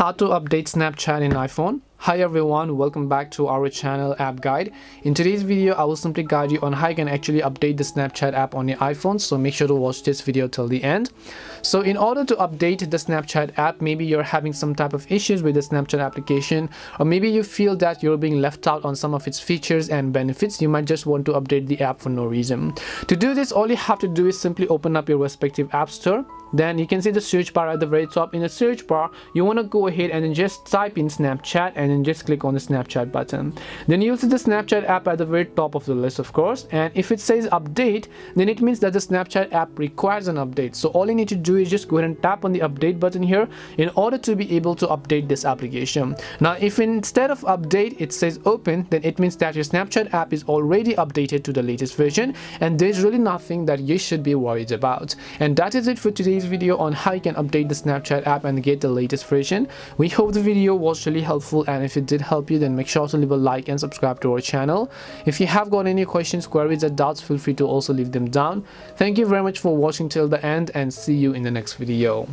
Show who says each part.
Speaker 1: How to update Snapchat in iPhone. Hi everyone, welcome back to our channel App Guide. In today's video, I will simply guide you on how you can actually update the Snapchat app on your iPhone, so make sure to watch this video till the end. So in order to update the Snapchat app, maybe you're having some type of issues with the Snapchat application, or maybe you feel that you're being left out on some of its features and benefits. You might just want to update the app for no reason. To do this, all you have to do is simply open up your respective app store. Then you can see the search bar at the very top. In the search bar, you want to go ahead and then just type in Snapchat and then just click on the Snapchat button. Then you'll see the Snapchat app at the very top of the list, of course, and if it says update, then it means that the Snapchat app requires an update. So all you need to do is just go ahead and tap on the update button here in order to be able to update this application. Now if instead of update it says open, then it means that your Snapchat app is already updated to the latest version and there's really nothing that you should be worried about. And that is it for today's video on how you can update the Snapchat app and get the latest version. We hope the video was really helpful, and if it did help you, then make sure to leave a like and subscribe to our channel. If you have got any questions, queries or doubts, feel free to also leave them down. Thank you very much for watching till the end, and see you in the next video.